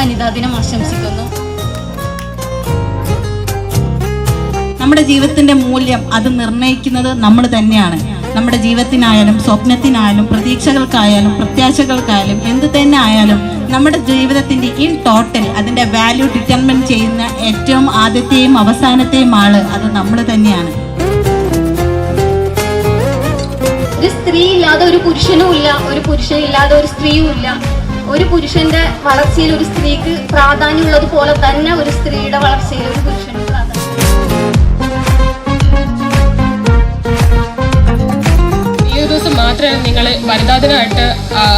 വനിതാ ദിനം ആശംസിക്കുന്നു. നമ്മുടെ ജീവിതത്തിന്റെ മൂല്യം അത് നിർണ്ണയിക്കുന്നത് നമ്മൾ തന്നെയാണ്. നമ്മുടെ ജീവിതത്തിനായാലും സ്വപ്നത്തിനായാലും പ്രതീക്ഷകൾക്കായാലും പ്രത്യാശകൾക്കായാലും എന്ത് തന്നെ ആയാലും നമ്മുടെ ജീവിതത്തിന്റെ ഈ ടോട്ടൽ അതിന്റെ വാല്യൂ ഡിറ്റർമിൻ ചെയ്യുന്ന ഏറ്റവും ആദ്യത്തെയും അവസാനത്തെയും ആള് അത് നമ്മൾ തന്നെയാണ്. ഒരു സ്ത്രീ ഇല്ലാതെ ഒരു പുരുഷനും ഇല്ല, ഒരു പുരുഷൻ ഇല്ലാതെ ഒരു സ്ത്രീയും ഇല്ല. ഒരു പുരുഷന്റെ വളർച്ചയിൽ ഒരു സ്ത്രീക്ക് പ്രാധാന്യമുള്ളത് പോലെ തന്നെ ഒരു സ്ത്രീയുടെ വളർച്ചയിൽ ഒരു പുരുഷന് പ്രാധാന്യം. ഈ ഒരു ദിവസം മാത്രമേ നിങ്ങൾ വനിതാ ദിനമായിട്ട്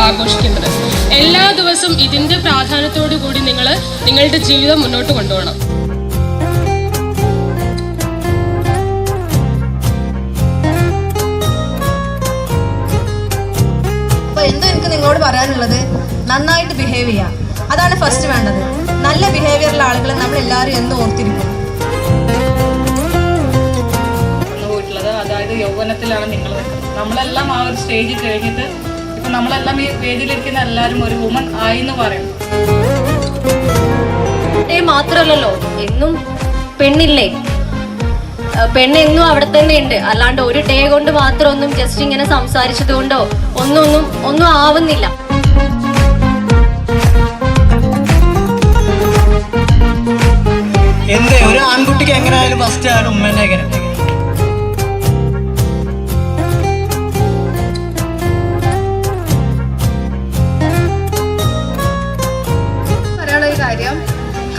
ആഘോഷിക്കുന്നത്. എല്ലാ ദിവസവും ഇതിന്റെ പ്രാധാന്യത്തോടു കൂടി നിങ്ങൾ നിങ്ങളുടെ ജീവിതം മുന്നോട്ട് കൊണ്ടുപോകണം. എന്തോ എനിക്ക് നിങ്ങളോട് പറയാനുള്ളത്, നന്നായിട്ട് ബിഹേവ് ചെയ്യാം. അതാണ് ഫസ്റ്റ് വേണ്ടത്. നല്ല ബിഹേവിയറുള്ള ആളുകളെ നമ്മൾ എല്ലാവരും എന്ന് ഓർത്തിരിക്കും. പോയിട്ടുള്ളത് അതായത് യൗവനത്തിലാണ് നിങ്ങൾ നിൽക്കുന്നത്. നമ്മളെല്ലാം ആ ഒരു സ്റ്റേജിൽ കഴിഞ്ഞിട്ട് ഇപ്പൊ നമ്മളെല്ലാം ഈ വേദിയിലിരിക്കുന്ന എല്ലാവരും ഒരു വുമൺ ആയി എന്ന് പറയും. മാത്രമല്ലല്ലോ, എന്നും പെണ്ണില്ലേ, പെണ്ണെന്നും അവിടെ തന്നെ ഉണ്ട്. അല്ലാണ്ട് ഒരു ഡേ കൊണ്ട് മാത്രം ഒന്നും ജസ്റ്റ് ഇങ്ങനെ സംസാരിച്ചത് കൊണ്ടോ ഒന്നും ആവുന്നില്ല. എന്തേ ഒരു ആൺകുട്ടിക്ക് എങ്ങനെയായാലും ഫസ്റ്റ് ആയാലും ഉമ്മേനെ എങ്ങനെ പറയാനുള്ള ഒരു കാര്യം,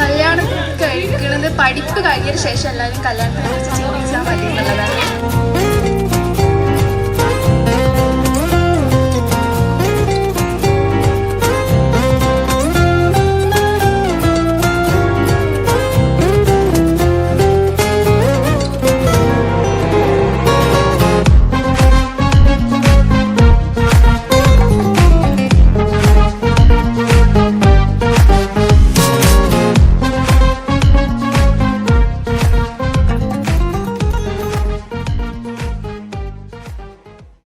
കല്യാണം കഴിക്കുന്നത് പഠിപ്പ് കഴിഞ്ഞതിന് ശേഷം എല്ലാവരും കല്യാണത്തിനെ കുറിച്ച് ചിന്തിച്ചാൽ മതി എന്നുള്ളതാണ്.